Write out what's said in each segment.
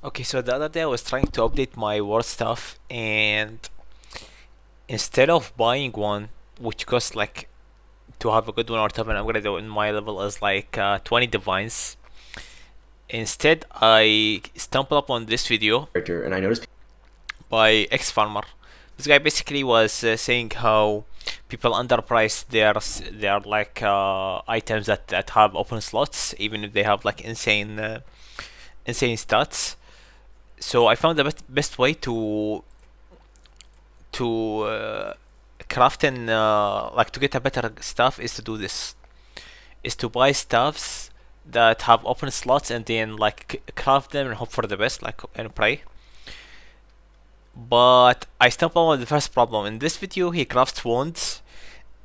Okay, so the other day I was trying to update my war stuff, and instead of buying one, which costs like to have a good one or top, and I'm gonna do it in my level is like 20 divines. Instead, I stumbled upon this video And I noticed by X Farmer. This guy basically was saying how people underprice their like items that have open slots, even if they have like insane stats. So I found the best way to craft and like to get a better stuff is to do this, is to buy stuffs that have open slots and then like craft them and hope for the best, like, and pray. But I stumbled on the first problem. In this video he crafts wands,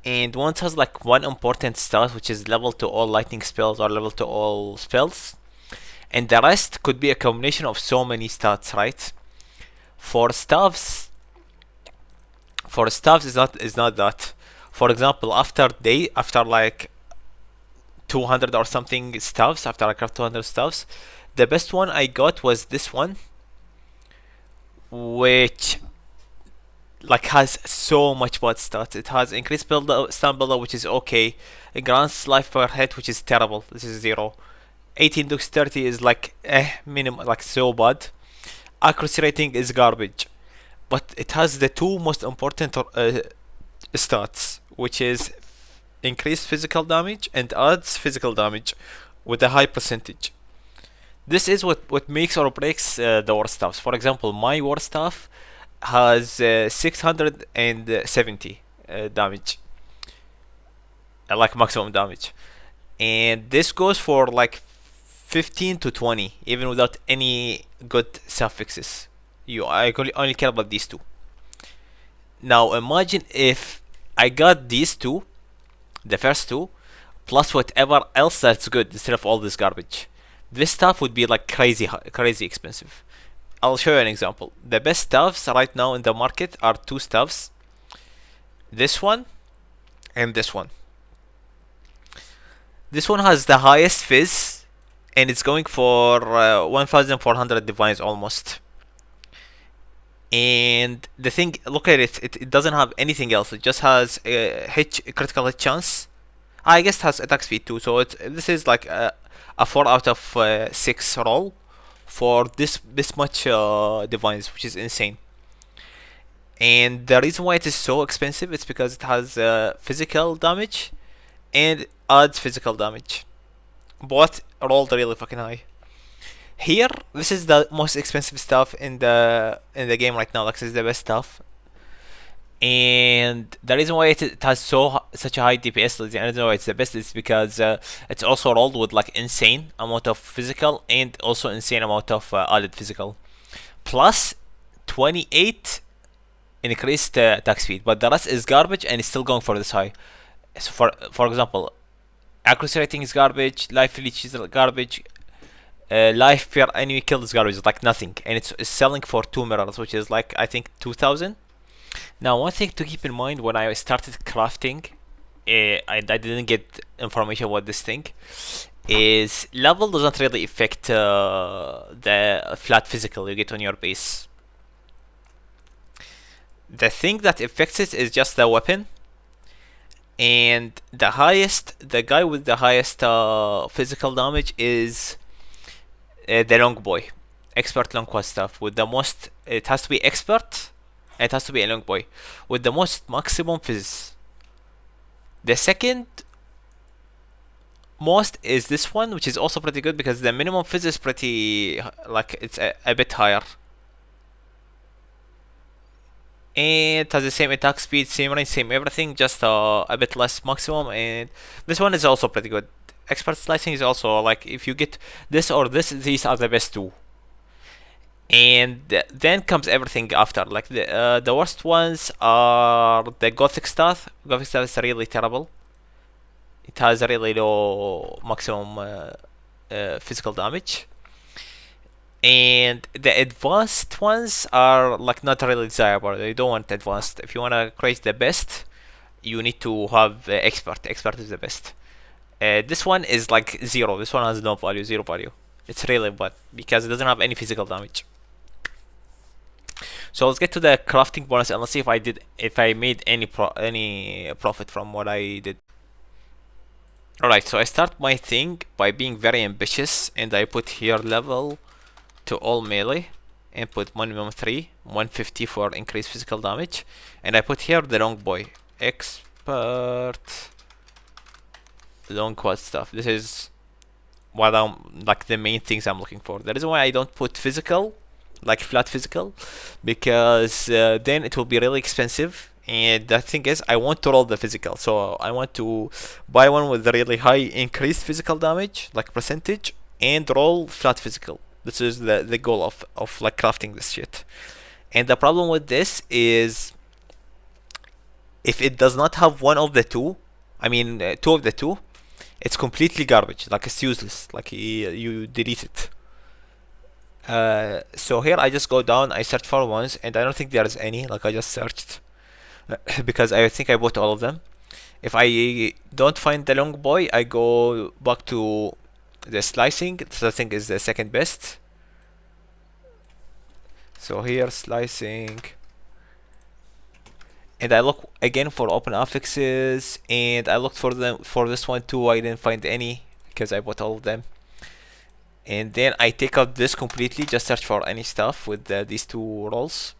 and wands has like one important stat which is level to all lightning spells or level to all spells, and the rest could be a combination of so many stats, right? For stuffs, is not that. For example, after like 200 or something stuffs, after I craft 200 stuffs, the best one I got was this one, which like has so much bad stats. It has increased stun builder, which is okay. It grants life per hit, which is terrible. This is 0. 18 dexterity is like minimum, like so bad. Accuracy rating is garbage. But it has the two most important stats, which is increased physical damage and adds physical damage with a high percentage. This is what makes or breaks the war staffs. For example, my war staff has 670 damage, like maximum damage, and this goes for like 15 to 20, even without any good suffixes. I only care about these two. Now imagine if I got these two, the first two, plus whatever else that's good instead of all this garbage. This stuff would be like crazy expensive. I'll show you an example. The best stuffs right now in the market are two stuffs. This one and this one. This one has the highest fizz, and it's going for 1,400 divines almost. And the thing, look at it, it doesn't have anything else. It just has a critical hit chance. I guess it has attack speed too. So this is like a 4 out of 6 roll for this much divines, which is insane. And the reason why it is so expensive is because it has physical damage and adds physical damage. Both rolled really fucking high. Here, this is the most expensive stuff in the game right now. Like, this is the best stuff, and the reason why it has such a high DPS, the reason why it's the best is because it's also rolled with like insane amount of physical and also insane amount of added physical, plus 28 increased attack speed. But the rest is garbage, and it's still going for this high. So for example, accuracy rating is garbage, life leech is garbage, life per enemy killed is garbage, like nothing, and it's selling for 2 mirrors, which is like I think 2,000. Now, one thing to keep in mind when I started crafting, I didn't get information about this thing, is level doesn't really affect the flat physical you get on your base. The thing that affects it is just the weapon, and the guy with the highest physical damage is the long boy, expert long quad stuff with the most. It has to be expert. It has to be a long boy with the most maximum fizz. The second most is this one, which is also pretty good because the minimum fizz is pretty like it's a bit higher. And it has the same attack speed, same range, same everything, just a bit less maximum. And this one is also pretty good. Expert slicing is also like if you get this or this, these are the best two. And then comes everything after. Like the worst ones are the Gothic stuff. Gothic stuff is really terrible. It has a really low maximum physical damage. And the advanced ones are like not really desirable. You don't want advanced. If you wanna create the best, you need to have expert. Expert is the best. This one is like 0. This one has no value, 0 value. It's really bad because it doesn't have any physical damage. So let's get to the crafting bonus and let's see if I made any profit from what I did. Alright, so I start my thing by being very ambitious, and I put here level to all melee and put minimum 3, 150 for increased physical damage, and I put here the long boy expert long quad stuff. This is what I'm like the main things I'm looking for. The reason why I don't put physical, like flat physical, because then it will be really expensive. And the thing is, I want to roll the physical, so I want to buy one with really high increased physical damage, like percentage, and roll flat physical. This is the goal of like crafting this shit. And the problem with this is, if it does not have one of the two, I mean two of the two, it's completely garbage. Like it's useless. Like you delete it. So here I just go down, I search for ones, and I don't think there's any. Like I just searched because I think I bought all of them. If I don't find the long boy, I go back to the slicing. This I think is the second best. So here slicing, and I look again for open affixes, and I looked for them for this one too. I didn't find any because I bought all of them. And then I take out this completely, just search for any stuff with these two rolls,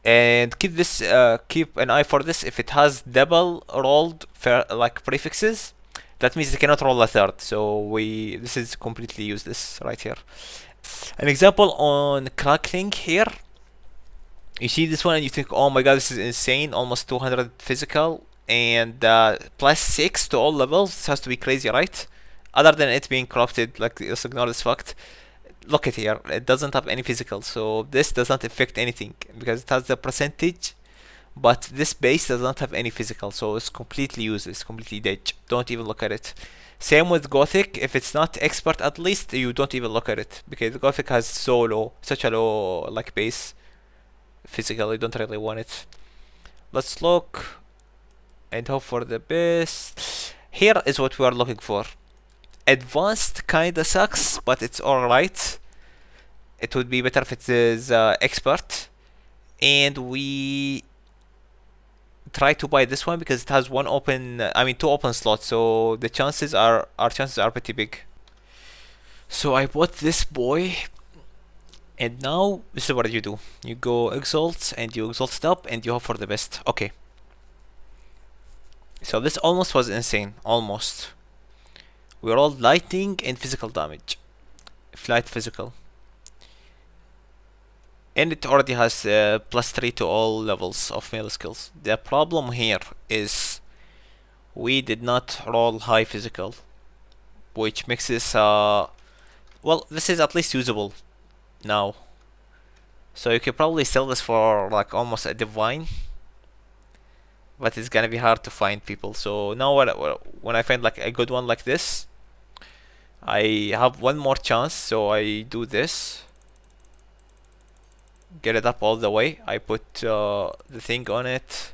and keep an eye for this. If it has double rolled like prefixes, that means they cannot roll a third, so this is completely useless right here. An example on crackling here, you see this one and you think, oh my god, this is insane, almost 200 physical and plus 6 to all levels. This has to be crazy, right? Other than it being corrupted, like, let's ignore this fact. Look at here, it doesn't have any physical, so this does not affect anything because it has the percentage, but this base does not have any physical, so it's completely useless, completely dead. Don't even look at it. Same with Gothic. If it's not expert, at least you don't even look at it, because Gothic has such a low like base physical. You don't really want it. Let's look and hope for the best. Here is what we are looking for. Advanced kinda sucks, but it's alright. It would be better if it is expert. And we try to buy this one because it has two open slots, so the chances are pretty big. So I bought this boy, and now this is what you do. You go exalt and you exalt it up and you hope for the best. Okay. So this almost was insane. Almost. We rolled lightning and physical damage. Flight physical. And it already has plus 3 to all levels of melee skills. The problem here is we did not roll high physical, which makes this well, this is at least usable now. So you could probably sell this for like almost a divine, but it's gonna be hard to find people. So now when I find like a good one like this, I have one more chance, so I do this. Get it up all the way. I put the thing on it.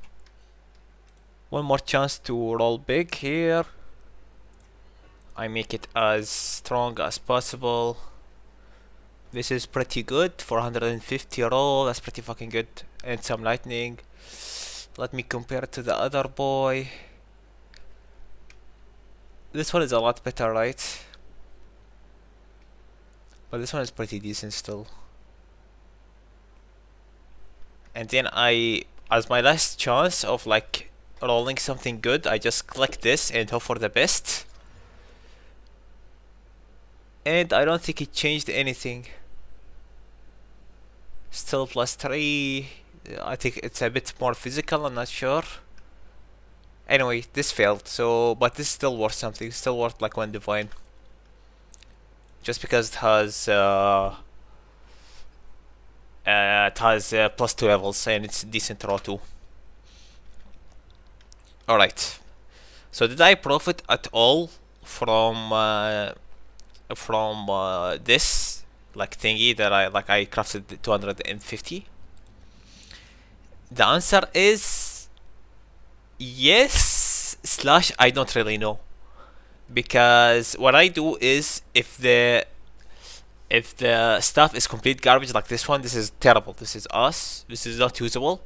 One more chance to roll big here. I make it as strong as possible. This is pretty good. 450 roll. That's pretty fucking good. And some lightning. Let me compare it to the other boy. This one is a lot better, right? But this one is pretty decent still. And then as my last chance of like rolling something good, I just click this and hope for the best. And I don't think it changed anything. Still plus 3. I think it's a bit more physical, I'm not sure. Anyway, this failed, so but this is still worth something. It's still worth like one divine. Just because it has plus 2 levels and it's decent raw too. Alright. So did I profit at all from this like thingy that I crafted 250? The answer is yes / I don't really know. because what I do is if the stuff is complete garbage like this one, this is terrible. This is us. This is not usable.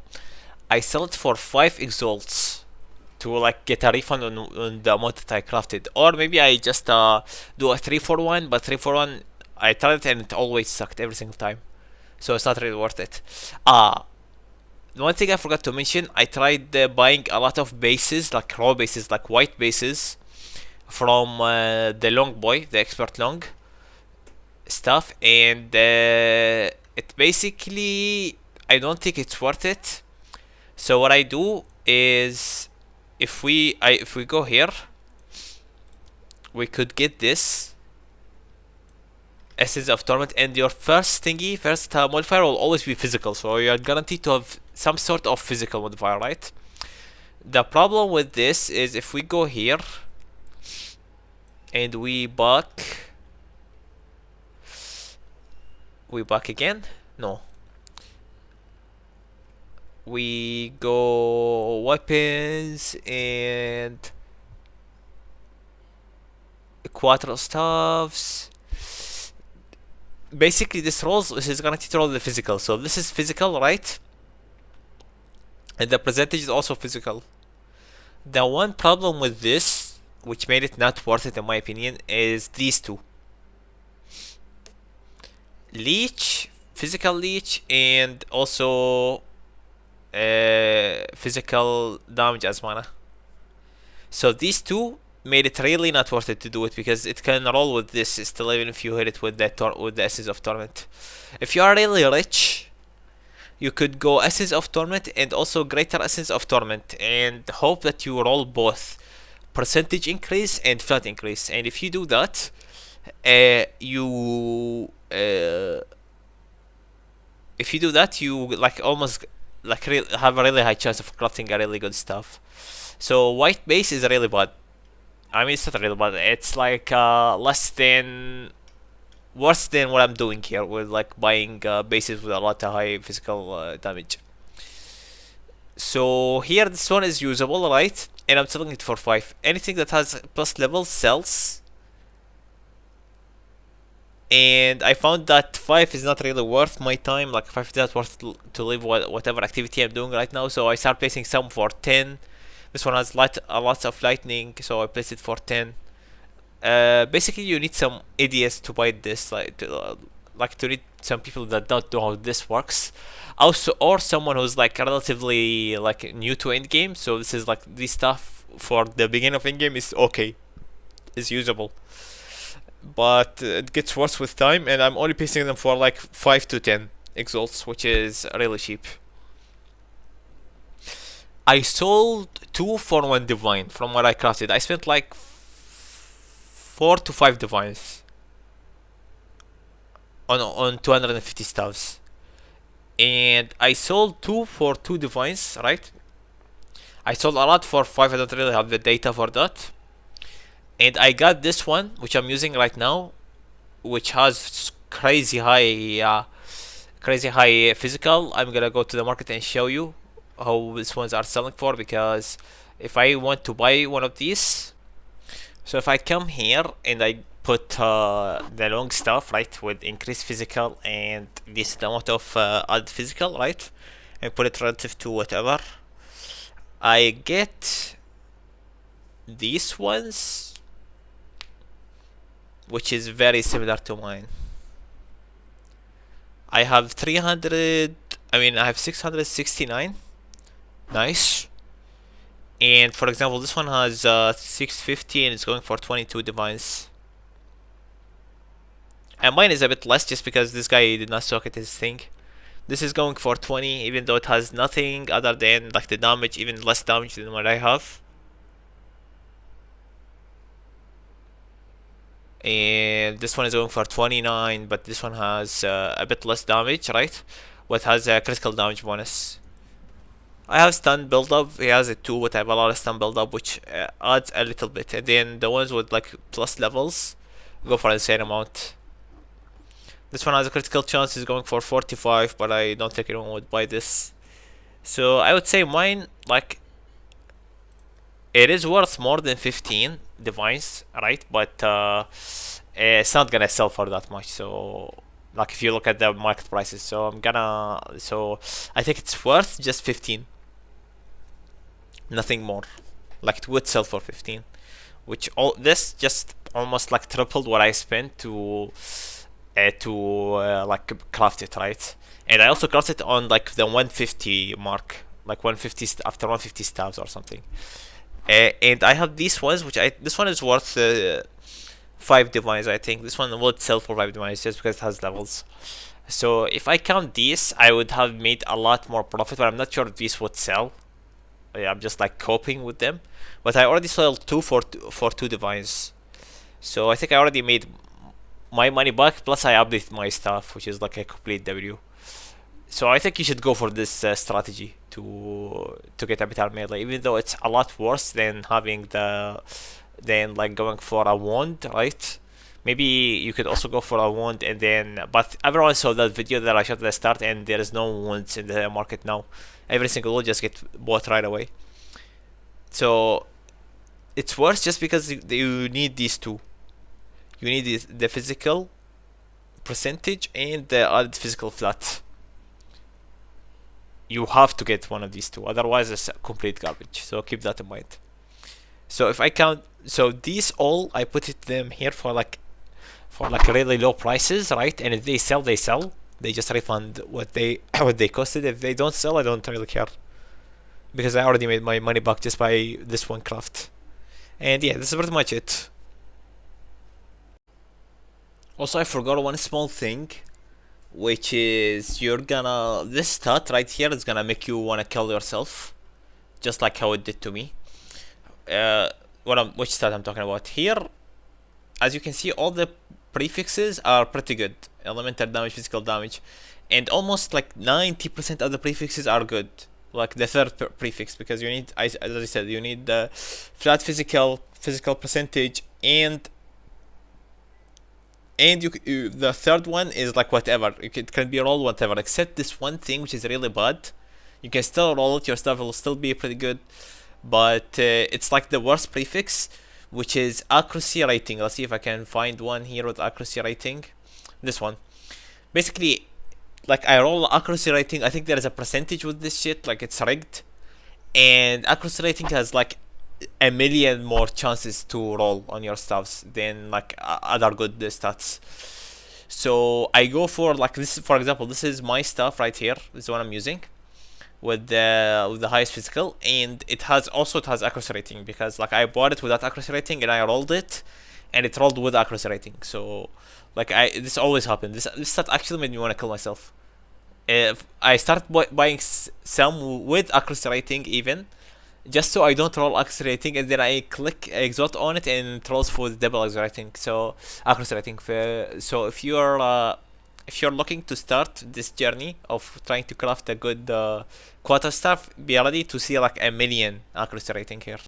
I sell it for 5 exalts to like get a refund on the amount that I crafted, or maybe I just do a 3 for 1. But 3 for 1, I tried it and it always sucked every single time, so it's not really worth it. One thing I forgot to mention, I tried buying a lot of bases, like raw bases, like white bases, from the long boy, the expert long stuff, and it basically, I don't think it's worth it. So what I do is, if we go here, we could get this Essence of Torment, and your first modifier will always be physical, so you're guaranteed to have some sort of physical modifier, right? The problem with this is if we go here and we back again. No, we go weapons and Quarterstaves. Basically, this is guaranteed to roll the physical. So this is physical, right? And the percentage is also physical. The one problem with this, which made it not worth it in my opinion, is these two. Leech, physical leech, and also physical damage as mana. So these two made it really not worth it to do it, because it can roll with this still even if you hit it with the Essence of Torment. If you are really rich, you could go Essence of Torment and also Greater Essence of Torment and hope that you roll both percentage increase and flat increase. And if you do that, you like almost like have a really high chance of crafting a really good stuff. So white base is really bad. I mean, it's not really bad. It's like worse than what I'm doing here with like buying bases with a lot of high physical damage. So here this one is usable, right? And I'm selling it for 5. Anything that has plus level sells. And I found that 5 is not really worth my time. Like 5 is not worth to live whatever activity I'm doing right now. So I start placing some for 10. This one has a lot of lightning, so I placed it for 10. Basically, you need some idiots to buy this, like to need some people that don't know how this works. Also, or someone who's like relatively like new to endgame. So this is like this stuff for the beginning of endgame is okay, is usable. But it gets worse with time, and I'm only placing them for like 5 to 10 exalts, which is really cheap. I sold 2 for 1 divine from what I crafted. I spent like 4 to 5 divines on 250 stuffs, and I sold 2 for 2 divines, right? I sold a lot for 5. I don't really have the data for that. And I got this one, which I'm using right now, which has crazy high physical. I'm gonna go to the market and show you how these ones are selling for, because if I want to buy one of these, so if I come here and I put the long stuff, right, with increased physical and this amount of added physical, right, and put it relative to whatever, I get these ones, which is very similar to mine. I have 300, I have 669. Nice. And for example, this one has 650 and it's going for 22 divines. And mine is a bit less just because this guy did not socket his thing. This is going for 20, even though it has nothing other than like the damage, even less damage than what I have. And this one is going for 29, but this one has a bit less damage, right? But has a critical damage bonus. I have stun build up. He has it too, but I have a lot of stun build up, which adds a little bit. And then the ones with like plus levels go for an insane amount. This one has a critical chance. He's going for 45, but I don't think anyone would buy this. So I would say mine, like, it is worth more than 15, device, right? But it's not gonna sell for that much. So like if you look at the market prices, so I think it's worth just 15, nothing more. Like it would sell for 15, which all this just almost like tripled what I spent to like craft it, right? And I also crafted it on like the 150 mark, like 150 after 150 stabs or something. And I have these ones, which I this one is worth 5 divines. I think this one would sell for 5 divines just because it has levels. So if I count these, I would have made a lot more profit, but I'm not sure if these would sell. I'm just like coping with them, but I already sold two for 2 divines. So I think I already made my money back. Plus I updated my stuff, which is like a complete W. So I think you should go for this strategy to get a better melee, even though it's a lot worse than having the than like going for a wand, right? Maybe you could also go for a wand and then, but everyone saw that video that I shot at the start, and there is no wands in the market now. Every single one just get bought right away. So it's worse just because you need these two. You need the physical percentage and the added physical flat. You have to get one of these two, otherwise it's complete garbage. So keep that in mind. So if I count, so these all I put them here for like really low prices, right? And if they sell, they sell. They just refund what they what they costed. If they don't sell, I don't really care because I already made my money back just by this one craft. And yeah, this is pretty much it. Also, I forgot one small thing, which is you're gonna this stat right here is gonna make you wanna kill yourself, just like how it did to me. Which stat I'm talking about here? As you can see, all the prefixes are pretty good. Elemental damage, physical damage, and almost like 90% of the prefixes are good. Like the third prefix, because you need, as I said, you need the flat physical percentage, and the third one is like whatever. It can be rolled whatever, except this one thing which is really bad. You can still roll it. Your stuff will still be pretty good, but it's like the worst prefix, which is accuracy rating. Let's see if I can find one here with accuracy rating. This one. Basically, like I roll accuracy rating. I think there is a percentage with this shit. Like it's rigged, and accuracy rating has like a million more chances to roll on your stuffs than like other good stats. So I go for like this. For example, this is my stuff right here. This is what I'm using with the highest physical, and it has accuracy rating because like I bought it without accuracy rating and I rolled it, and it rolled with accuracy rating. So like this always happened. This stat actually made me want to kill myself. If I started buying some with accuracy rating even, just so I don't roll accuracy rating, and then I click exalt on it and it rolls for the double accuracy rating. So accuracy rating. So if you're looking to start this journey of trying to craft a good quarter staff, be ready to see like a million accuracy rating here.